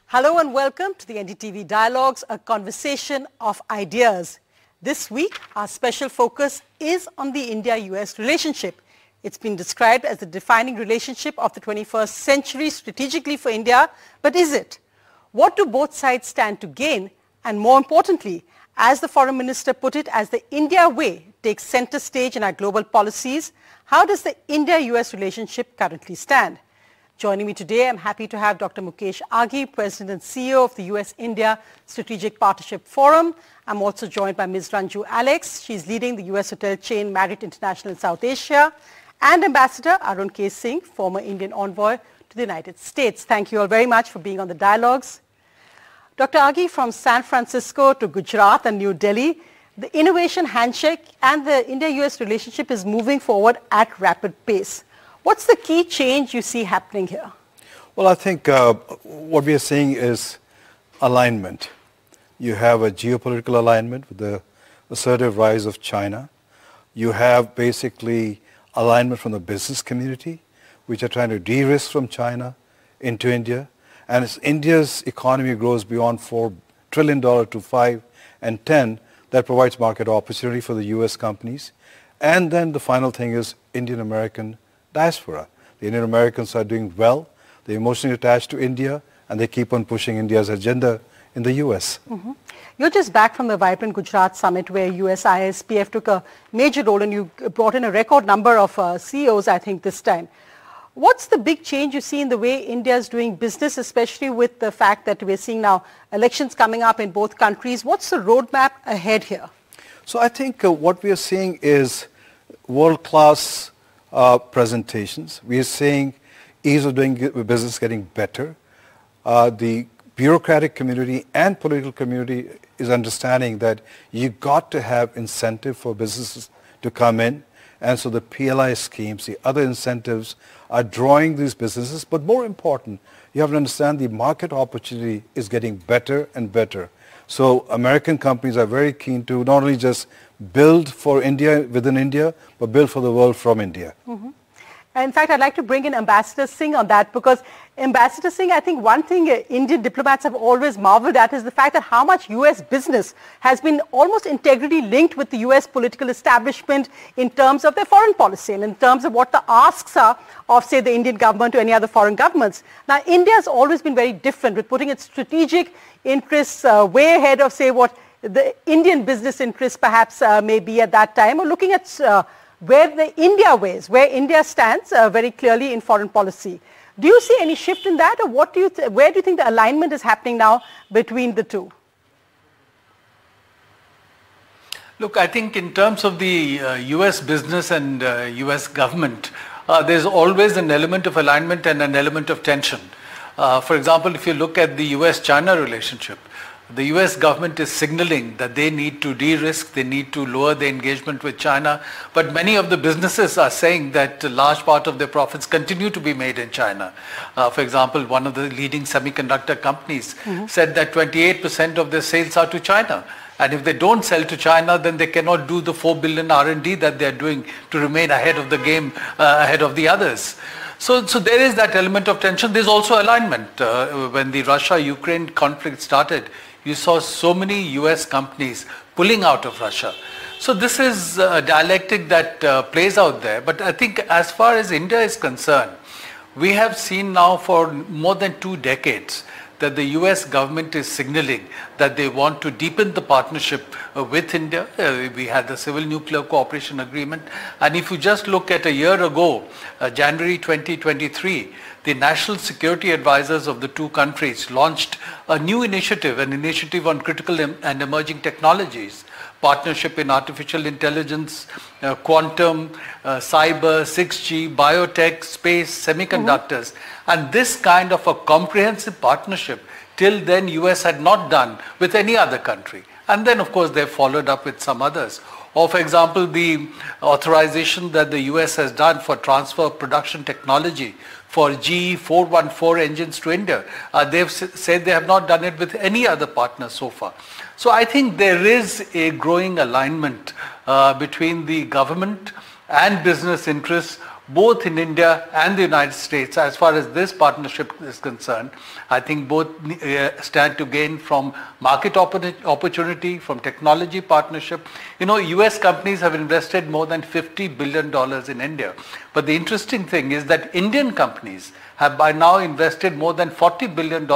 Hello and welcome to the NDTV Dialogues, a conversation of ideas. This week, our special focus is on the India-US relationship. It's been described as the defining relationship of the 21st century strategically for India, but is it? What do both sides stand to gain? And more importantly, as the Foreign Minister put it, as the India way takes center stage in our global policies, how does the India-US relationship currently stand? Joining me today, I'm happy to have Dr. Mukesh Aghi, President and CEO of the US-India Strategic Partnership Forum. I'm also joined by Ms. Ranju Alex. She's leading the US hotel chain Marriott International in South Asia. And Ambassador Arun K. Singh, former Indian envoy to the United States. Thank you all very much for being on the dialogues. Dr. Aghi, from San Francisco to Gujarat and New Delhi, the innovation handshake and the India-US relationship is moving forward at rapid pace. What's the key change you see happening here? Well, I think what we are seeing is alignment. You have a geopolitical alignment with the assertive rise of China. You have basically alignment from the business community, which are trying to de-risk from China into India. And as India's economy grows beyond $4 trillion to 5 and 10, that provides market opportunity for the US companies. And then the final thing is Indian-American diaspora. The Indian Americans are doing well. They're emotionally attached to India, and they keep on pushing India's agenda in the US. Mm-hmm. You're just back from the vibrant Gujarat summit where US ISPF took a major role, and you brought in a record number of CEOs, I think, this time. What's the big change you see in the way India is doing business, especially with the fact that we're seeing now elections coming up in both countries? What's the roadmap ahead here? So I think what we are seeing is world-class presentations. We are seeing ease of doing business getting better. The bureaucratic community and political community is understanding that you got to have incentive for businesses to come in. And so the PLI schemes, the other incentives are drawing these businesses. But more important, you have to understand the market opportunity is getting better and better. So American companies are very keen to not only just build for India within India, but build for the world from India. Mm-hmm. In fact, I'd like to bring in Ambassador Singh on that, because Ambassador Singh, I think one thing Indian diplomats have always marveled at is the fact that how much US business has been almost integrally linked with the US political establishment in terms of their foreign policy and in terms of what the asks are of, say, the Indian government to any other foreign governments. Now, India has always been very different with putting its strategic interests way ahead of, say, what the Indian business interests perhaps may be at that time, or looking at where the India ways, where India stands very clearly in foreign policy. Do you see any shift in that, or what do you where do you think the alignment is happening now between the two? Look, I think in terms of the US business and US government, there's always an element of alignment and an element of tension. For example, if you look at the US-China relationship, the US government is signaling that they need to de-risk, they need to lower their engagement with China, but many of the businesses are saying that a large part of their profits continue to be made in China. For example, one of the leading semiconductor companies said that 28% of their sales are to China. And if they don't sell to China, then they cannot do the 4 billion R&D that they're doing to remain ahead of the game, ahead of the others. So there is that element of tension. There's also alignment. When the Russia-Ukraine conflict started, you saw so many US companies pulling out of Russia. So this is a dialectic that plays out there. But I think as far as India is concerned, we have seen now for more than 2 decades that the US government is signaling that they want to deepen the partnership with India. We had the Civil Nuclear Cooperation Agreement. And if you just look at a year ago, January 2023, the national security advisors of the two countries launched a new initiative, an initiative on critical and emerging technologies, partnership in artificial intelligence, quantum, cyber, 6G, biotech, space, semiconductors. And this kind of a comprehensive partnership till then US had not done with any other country. And then of course they followed up with some others. Or for example, the authorization that the US has done for transfer of production technology for GE 414 engines to India. They've said they have not done it with any other partner so far. So I think there is a growing alignment between the government and business interests both in India and the United States. As far as this partnership is concerned, I think both stand to gain from market opportunity, from technology partnership. You know, US companies have invested more than $50 billion in India. But the interesting thing is that Indian companies have by now invested more than $40 billion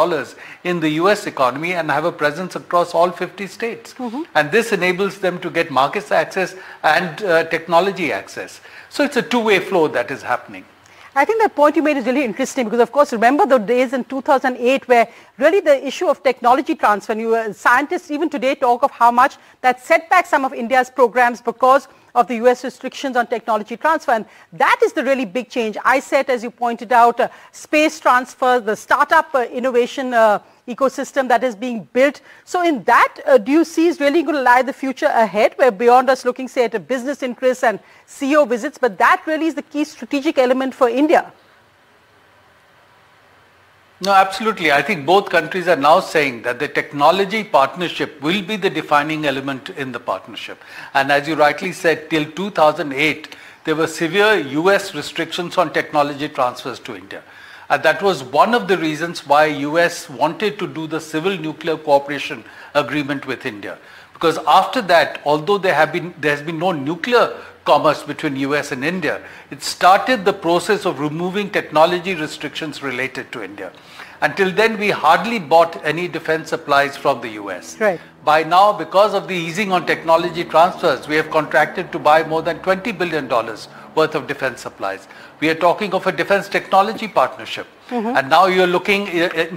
in the US economy and have a presence across all 50 states. And this enables them to get markets access and technology access. So it's a two-way flow that is happening. I think that point you made is really interesting because, of course, remember the days in 2008 where really the issue of technology transfer, and scientists even today talk of how much that set back some of India's programs because of the US restrictions on technology transfer, and that is the really big change. ISET, as you pointed out, space transfer, the startup innovation ecosystem that is being built. So in that, do you see is really going to lie the future ahead, where beyond us looking, say, at a business interests and CEO visits, but that really is the key strategic element for India? No, absolutely. I think both countries are now saying that the technology partnership will be the defining element in the partnership. And as you rightly said, till 2008, there were severe US restrictions on technology transfers to India. And that was one of the reasons why US wanted to do the civil nuclear cooperation agreement with India. Because after that, although there has been no nuclear commerce between US and India, it started the process of removing technology restrictions related to India. Until then, we hardly bought any defense supplies from the US. Right. By now, because of the easing on technology transfers, we have contracted to buy more than $20 billion worth of defense supplies. We are talking of a defense technology partnership. And now you're looking,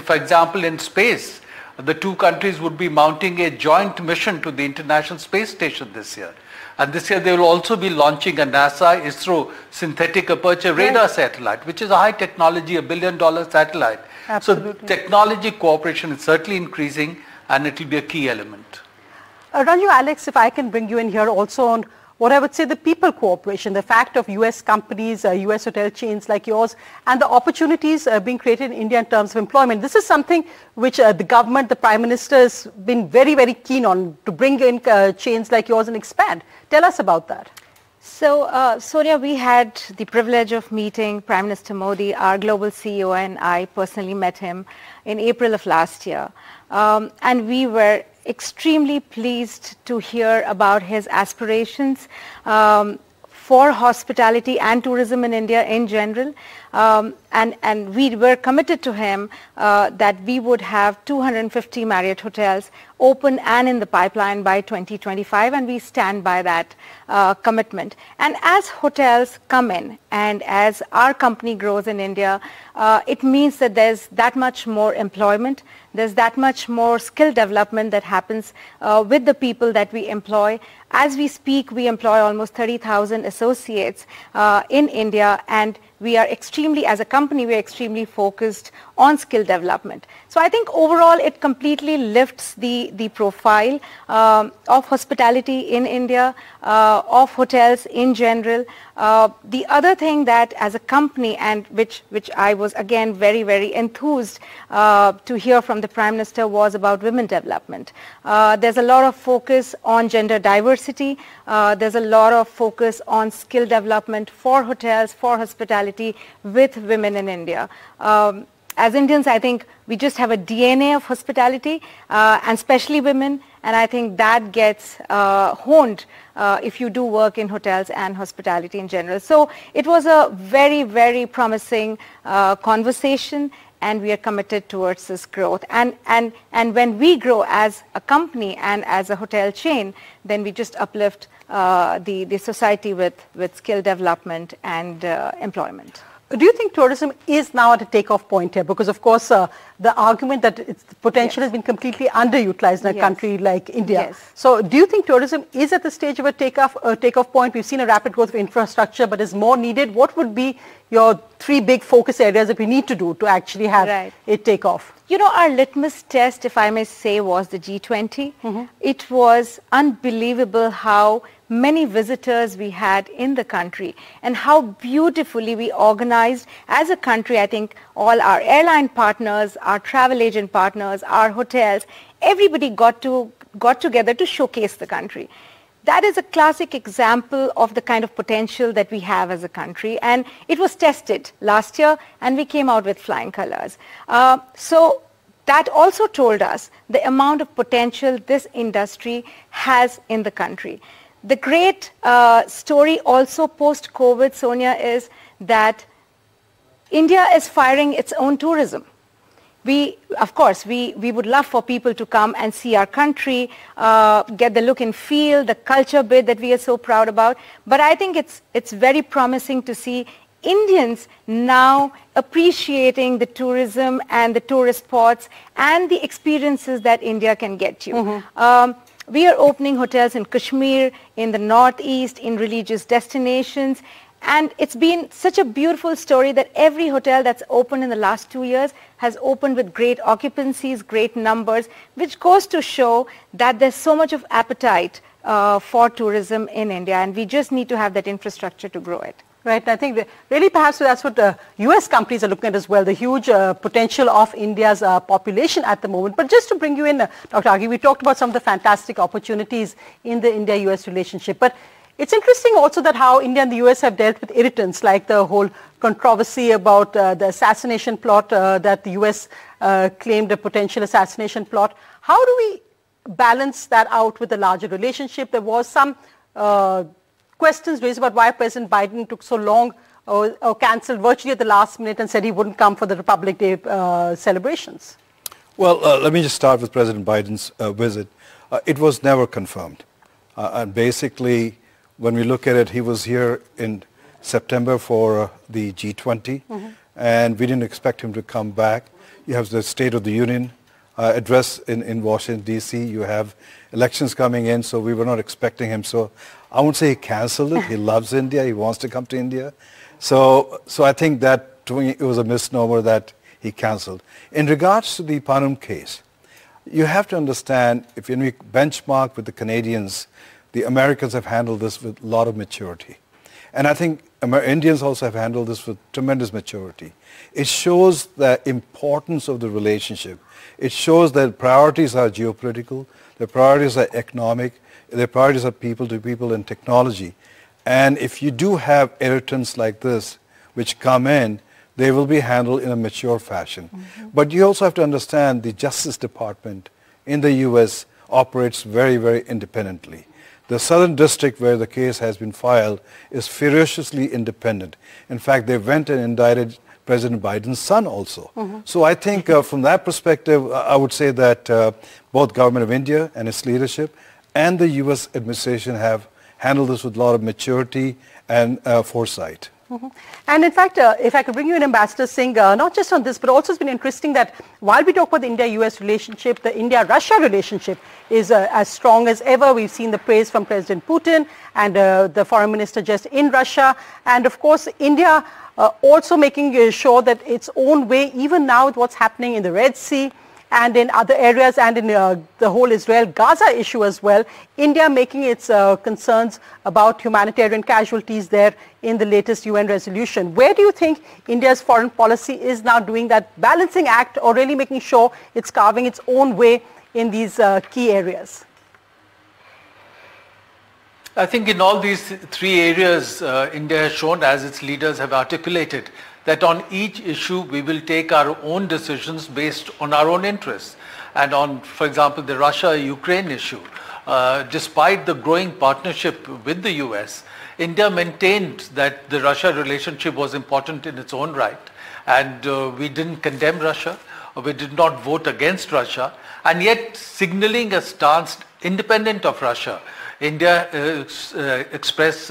for example, in space. The two countries would be mounting a joint mission to the International Space Station this year. And this year they will also be launching a NASA-ISRO synthetic aperture radar satellite, which is a high technology, $1 billion satellite. Absolutely. So technology cooperation is certainly increasing and it will be a key element. Ranju, Alex, if I can bring you in here also on what I would say the people cooperation, the fact of US companies, US hotel chains like yours, and the opportunities being created in India in terms of employment. This is something which the government, the Prime Minister has been very, very keen on to bring in chains like yours and expand. Tell us about that. So, Sonia, we had the privilege of meeting Prime Minister Modi. Our global CEO and I personally met him in April of last year. And we were extremely pleased to hear about his aspirations for hospitality and tourism in India in general. And we were committed to him that we would have 250 Marriott hotels open and in the pipeline by 2025, and we stand by that commitment. And as hotels come in and as our company grows in India, it means that there's that much more employment, there's that much more skill development that happens with the people that we employ. As we speak, we employ almost 30,000 associates in India, and we are extremely, as a company, we are extremely focused on skill development. So I think overall it completely lifts the profile of hospitality in India, of hotels in general. The other thing that as a company, and which I was again very, very enthused to hear from the Prime Minister, was about women development. There's a lot of focus on gender diversity. There's a lot of focus on skill development for hotels, for hospitality with women in India. As Indians, I think we just have a DNA of hospitality, and especially women, and I think that gets honed if you do work in hotels and hospitality in general. So it was a very, very promising conversation, and we are committed towards this growth. And when we grow as a company and as a hotel chain, then we just uplift the society with skill development and employment. Do you think tourism is now at a takeoff point here? Because, of course, the argument that its potential has been completely underutilized in a country like India. Yes. So do you think tourism is at the stage of a takeoff point? We've seen a rapid growth of infrastructure, but is more needed. What would be your three big focus areas that we need to do to actually have it take off? You know, our litmus test, if I may say, was the G20. It was unbelievable how many visitors we had in the country and how beautifully we organized as a country. I think all our airline partners, our travel agent partners, our hotels, everybody got together to showcase the country. that is a classic example of the kind of potential that we have as a country, and it was tested last year and we came out with flying colors. So that also told us the amount of potential this industry has in the country. The great story also post-COVID, Sonia, is that India is firing its own tourism. Of course, we would love for people to come and see our country, get the look and feel, the culture bit that we are so proud about. But I think it's very promising to see Indians now appreciating the tourism and the tourist spots and the experiences that India can get you. We are opening hotels in Kashmir, in the Northeast, in religious destinations. And it's been such a beautiful story that every hotel that's opened in the last 2 years has opened with great occupancies, great numbers, which goes to show that there's so much of appetite for tourism in India, and we just need to have that infrastructure to grow it. Right, and I think really perhaps that's what US companies are looking at as well, the huge potential of India's population at the moment. But just to bring you in, Dr. Aghi, we talked about some of the fantastic opportunities in the India-US relationship. But it's interesting also that how India and the US have dealt with irritants, like the whole controversy about the assassination plot that the US claimed a potential assassination plot. How do we balance that out with the larger relationship? There was some questions raised about why President Biden took so long or cancelled virtually at the last minute and said he wouldn't come for the Republic Day celebrations. Well, let me just start with President Biden's visit. It was never confirmed. And basically, when we look at it, he was here in September for the G20, and we didn't expect him to come back. You have the State of the Union address in Washington, D.C. You have elections coming in, so we were not expecting him. So I won't say he canceled it. He loves India. He wants to come to India. So I think that to me, it was a misnomer that he canceled. In regards to the Panum case, you have to understand, if you benchmark with the Canadians, the Americans have handled this with a lot of maturity. And I think Indians also have handled this with tremendous maturity. It shows the importance of the relationship. It shows that priorities are geopolitical, the priorities are economic, the priorities are people to people and technology. And if you do have irritants like this, which come in, they will be handled in a mature fashion. But you also have to understand the Justice Department in the U.S. operates very, very independently. The Southern District, where the case has been filed, is ferociously independent. In fact, they went and indicted President Biden's son also. So I think from that perspective, I would say that both Government of India and its leadership and the U.S. administration have handled this with a lot of maturity and foresight. And in fact, if I could bring you in, Ambassador Singh, not just on this, but also it's been interesting that while we talk about the India-US relationship, the India-Russia relationship is as strong as ever. We've seen the praise from President Putin and the foreign minister just in Russia. And of course, India also making sure that its own way, even now with what's happening in the Red Sea, and in other areas, and in the whole Israel-Gaza issue as well, India making its concerns about humanitarian casualties there in the latest UN resolution. Where do you think India's foreign policy is now doing that balancing act, or really making sure it's carving its own way in these key areas? I think in all these three areas, India has shown, as its leaders have articulated, that on each issue we will take our own decisions based on our own interests. And on, for example, the Russia-Ukraine issue, despite the growing partnership with the US, India maintained that the Russia relationship was important in its own right, and we didn't condemn Russia, we did not vote against Russia, and yet signaling a stance independent of Russia. India expressed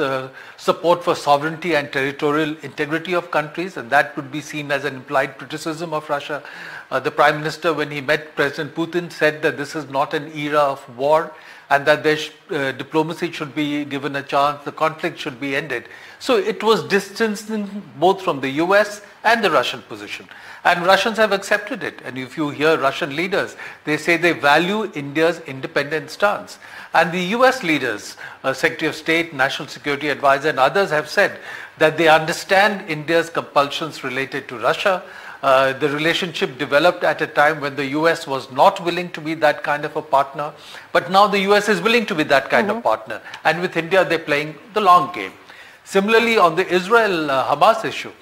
support for sovereignty and territorial integrity of countries, and that would be seen as an implied criticism of Russia. The Prime Minister, when he met President Putin, said that this is not an era of war and that diplomacy should be given a chance, the conflict should be ended. So it was distancing both from the US and the Russian position. And Russians have accepted it. And if you hear Russian leaders, they say they value India's independent stance. And the US leaders, Secretary of State, National Security Advisor, and others have said that they understand India's compulsions related to Russia, The relationship developed at a time when the US was not willing to be that kind of a partner, but now the US is willing to be that kind of partner. And with India, they're playing the long game. Similarly, on the Israel-Hamas issue,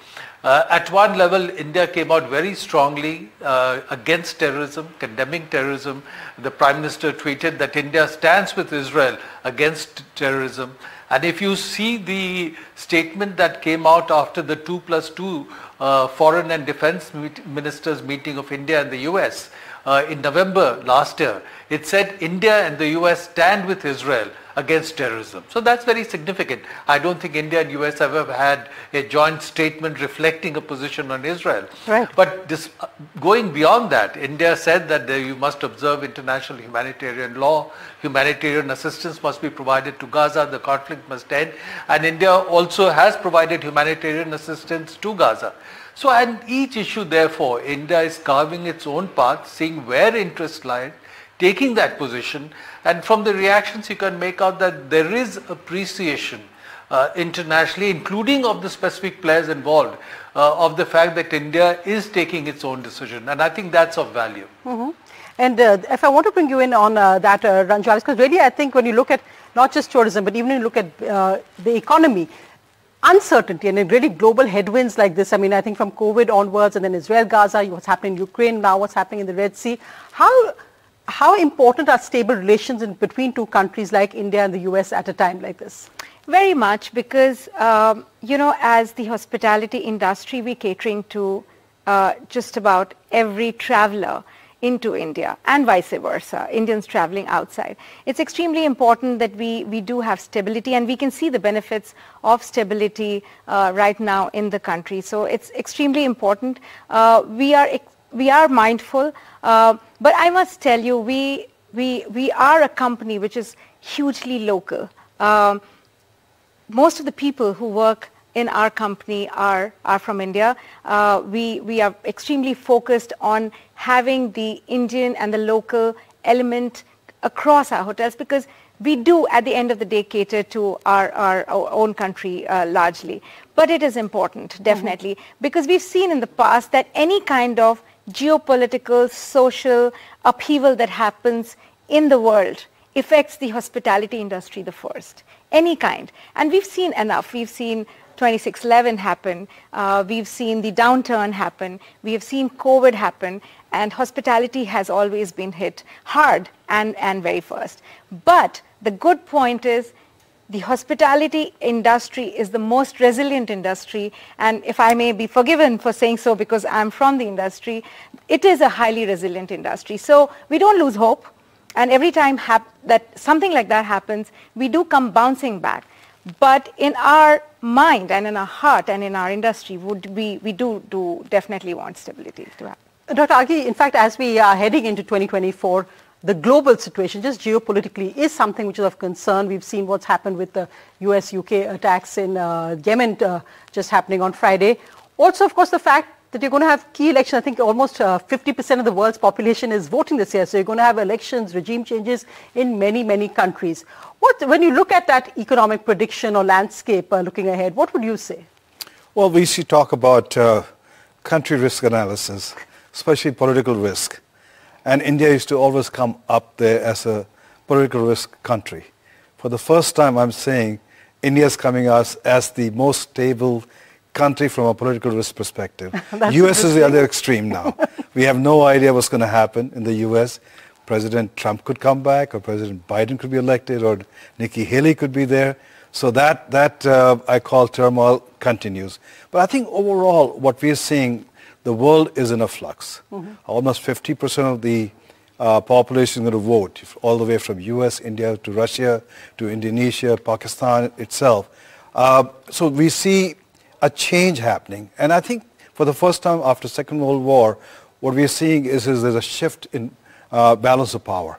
at one level, India came out very strongly against terrorism, condemning terrorism. The Prime Minister tweeted that India stands with Israel against terrorism. And if you see the statement that came out after the 2+2 Foreign and Defense Ministers meeting of India and the US in November last year, it said India and the US stand with Israel against terrorism. So that's very significant. I don't think India and US have ever had a joint statement reflecting a position on Israel. Right. But this, going beyond that, India said that you must observe international humanitarian law, humanitarian assistance must be provided to Gaza, the conflict must end, and India also has provided humanitarian assistance to Gaza. So on each issue, therefore, India is carving its own path, seeing where interests lie, taking that position, and from the reactions you can make out that there is appreciation internationally, including of the specific players involved, of the fact that India is taking its own decision, and I think that's of value. And if I want to bring you in on that, Ranjali, because really I think when you look at not just tourism, but even when you look at the economy, uncertainty and really global headwinds like this, I mean, I think from COVID onwards and then Israel, Gaza, what's happening in Ukraine, now what's happening in the Red Sea, how important are stable relations between two countries like India and the US at a time like this? Very much, because, you know, as the hospitality industry, we're catering to just about every traveler into India and vice versa, Indians traveling outside. It's extremely important that we do have stability, and we can see the benefits of stability right now in the country. So it's extremely important. We are mindful, but I must tell you, we are a company which is hugely local. Most of the people who work in our company are from India. We are extremely focused on having the Indian and the local element across our hotels, because we do at the end of the day cater to our own country largely. But it is important, definitely, because we've seen in the past that any kind of geopolitical, social upheaval that happens in the world affects the hospitality industry the first, any kind. And we've seen enough. We've seen 26/11 happen, we've seen the downturn happen, we have seen COVID happen, and hospitality has always been hit hard and very first. But the good point is, the hospitality industry is the most resilient industry, and if I may be forgiven for saying so because I'm from the industry, it is a highly resilient industry. So we don't lose hope, and every time that something like that happens, we do come bouncing back. But in our mind and in our heart and in our industry, we do definitely want stability to happen. Dr. Aghi, in fact, as we are heading into 2024, the global situation, just geopolitically, is something which is of concern. We've seen what's happened with the US-UK attacks in Yemen just happening on Friday. Also, of course, the fact that you're going to have key elections. I think almost 50% of the world's population is voting this year. So you're going to have elections, regime changes in many, many countries. When you look at that economic prediction or landscape looking ahead, what would you say? Well, we should talk about country risk analysis, especially political risk. And India used to always come up there as a political risk country. For the first time, I'm saying India is coming us as the most stable country from a political risk perspective. US is the other extreme now. We have no idea what's going to happen in the US. President Trump could come back, or President Biden could be elected, or Nikki Haley could be there. So that I call turmoil continues. But I think overall what we are seeing, the world is in a flux. Almost 50% of the population is going to vote, all the way from US, India, to Russia, to Indonesia, Pakistan itself. So we see a change happening. And I think for the first time after Second World War, what we are seeing is there's a shift in balance of power.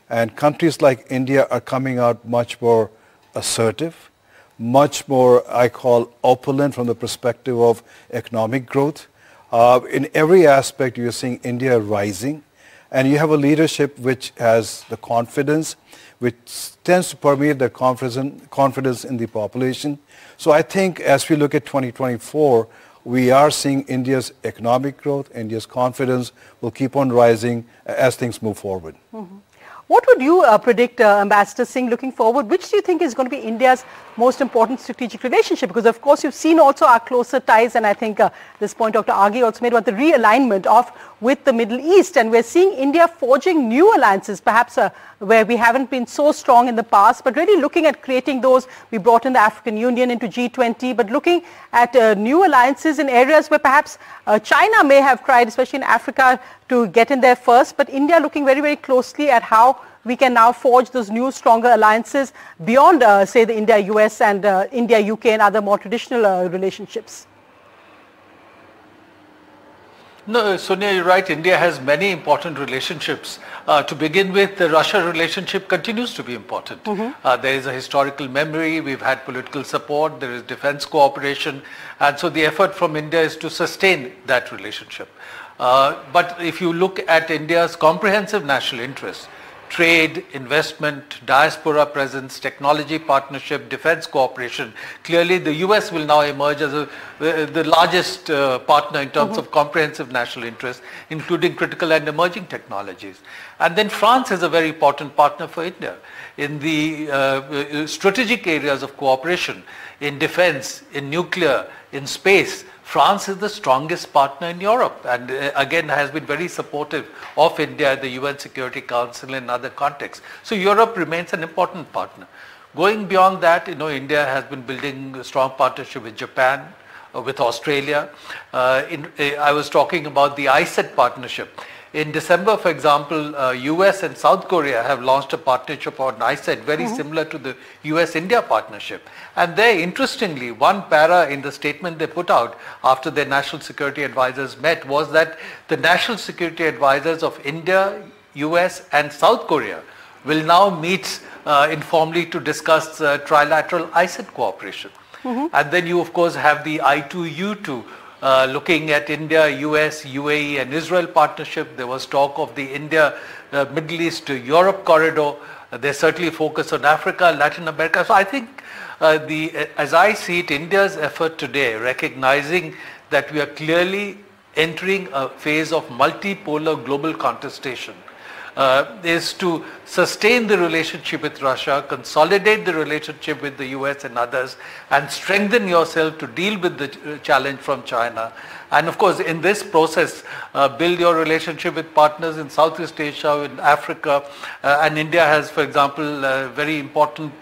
And countries like India are coming out much more assertive, much more, I call, opulent from the perspective of economic growth. In every aspect, you're seeing India rising. And you have a leadership which has the confidence, which tends to permeate the confidence in the population. So I think as we look at 2024, we are seeing India's economic growth, India's confidence will keep on rising as things move forward. What would you predict, Ambassador Singh, looking forward? Which do you think is going to be India's most important strategic relationship? Because, of course, you've seen also our closer ties, and I think this point Dr. Aghi also made about the realignment with the Middle East. And we're seeing India forging new alliances, perhaps where we haven't been so strong in the past, but really looking at creating those. We brought in the African Union into G20, but looking at new alliances in areas where perhaps China may have tried, especially in Africa, to get in there first, but India looking very, very closely at how we can now forge those new, stronger alliances beyond, say, the India-US and India-UK and other more traditional relationships. No, Sonia, you're right. India has many important relationships. To begin with, the Russia relationship continues to be important. There is a historical memory. We've had political support. There is defense cooperation. And so the effort from India is to sustain that relationship. But if you look at India's comprehensive national interests, trade, investment, diaspora presence, technology partnership, defense cooperation, clearly the US will now emerge as the largest partner in terms of comprehensive national interests, including critical and emerging technologies. And then France is a very important partner for India in the strategic areas of cooperation, in defense, in nuclear, in space. France is the strongest partner in Europe and again has been very supportive of India at the UN Security Council and other contexts. So Europe remains an important partner. Going beyond that, India has been building a strong partnership with Japan, with Australia. I was talking about the ISET partnership. In December, for example, US and South Korea have launched a partnership on ISET, very similar to the US-India partnership. And there, interestingly, one para in the statement they put out after their national security advisors met was that the national security advisors of India, US and South Korea will now meet informally to discuss trilateral ISET cooperation. And then you, of course, have the I2U2 looking at India, US, UAE and Israel partnership. There was talk of the India, Middle East to Europe corridor. They certainly focus on Africa, Latin America. So I think as I see it, India's effort today, recognizing that we are clearly entering a phase of multipolar global contestation, is to sustain the relationship with Russia, consolidate the relationship with the US and others, and strengthen yourself to deal with the challenge from China. And of course, in this process, build your relationship with partners in Southeast Asia, in Africa, and India has, for example, very important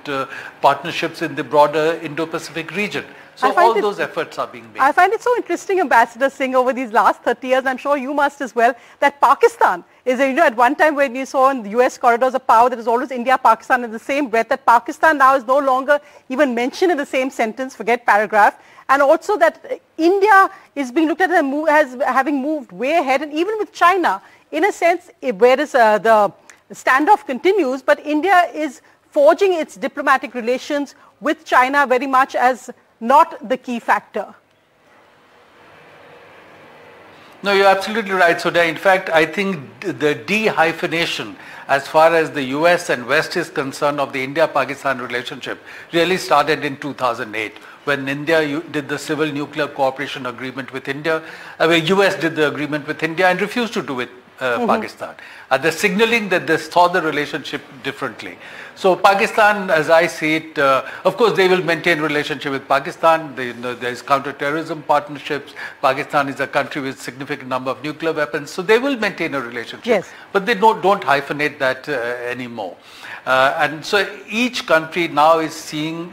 partnerships in the broader Indo-Pacific region. So all those efforts are being made. I find it so interesting, Ambassador Singh, over these last 30 years, I'm sure you must as well, that Pakistan is, at one time when you saw in the US corridors of power, there was always India, Pakistan in the same breath, that Pakistan now is no longer even mentioned in the same sentence, forget paragraph, and also that India is being looked at as having moved way ahead, and even with China, in a sense, whereas the standoff continues, but India is forging its diplomatic relations with China very much as not the key factor. No, you're absolutely right, Sudha. In fact, I think the de-hyphenation as far as the US and West is concerned of the India-Pakistan relationship really started in 2008 when India did the civil nuclear cooperation agreement with India, where US did the agreement with India and refused to do it Pakistan. They're signaling that they saw the relationship differently. So Pakistan, as I see it, of course they will maintain relationship with Pakistan. There is counter-terrorism partnerships. Pakistan is a country with significant number of nuclear weapons, so they will maintain a relationship. Yes. But they don't hyphenate that anymore. And so each country now is seeing,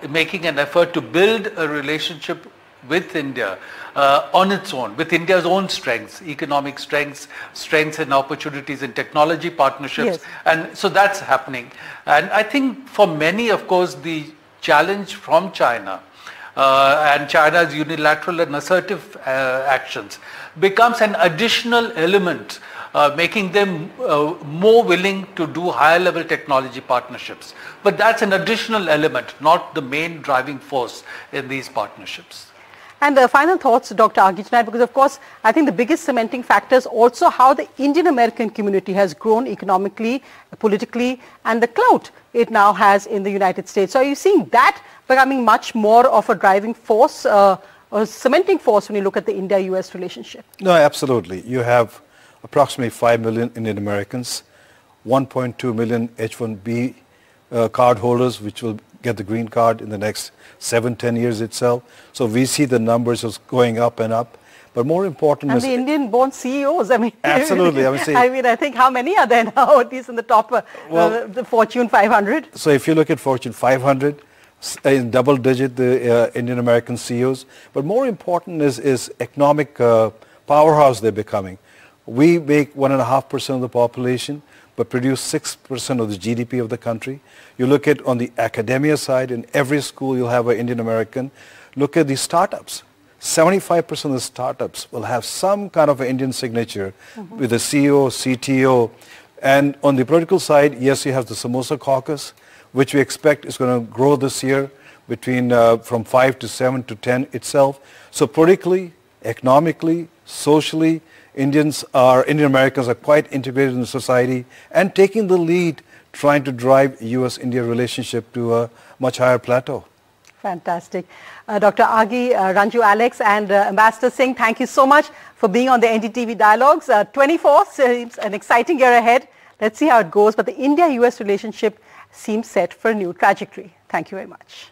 making an effort to build a relationship with India on its own, with India's own strengths, economic strengths, strengths and opportunities in technology partnerships. Yes. And so that's happening. And I think for many, of course, the challenge from China and China's unilateral and assertive actions becomes an additional element, making them more willing to do higher level technology partnerships. But that's an additional element, not the main driving force in these partnerships. And final thoughts, Dr. Aghi, tonight, because of course, I think the biggest cementing factor is also how the Indian American community has grown economically, politically, and the clout it now has in the United States. So are you seeing that becoming much more of a driving force or cementing force when you look at the India-US relationship? No, absolutely. You have approximately 5 million Indian Americans, 1.2 million H-1B card holders, which will get the green card in the next 7-10 years itself. So we see the numbers as going up and up. But more important and is... the Indian-born CEOs, I mean... Absolutely. I think how many are there now, at least in the top, the Fortune 500? So if you look at Fortune 500, in double digit, the Indian American CEOs. But more important is economic powerhouse they're becoming. We make 1.5% of the population, but produce 6% of the GDP of the country. You look at on the academia side, in every school you'll have an Indian American. Look at the startups. 75% of the startups will have some kind of an Indian signature with the CEO, CTO. And on the political side, yes, you have the Samosa caucus, which we expect is going to grow this year between from 5 to 7 to 10 itself. So politically, economically, socially, Indian Americans are quite integrated in the society and taking the lead, trying to drive US-India relationship to a much higher plateau. Fantastic. Dr. Aghi, Ranju Alex and Ambassador Singh, thank you so much for being on the NDTV Dialogues. 24 seems an exciting year ahead. Let's see how it goes. But the India-US relationship seems set for a new trajectory. Thank you very much.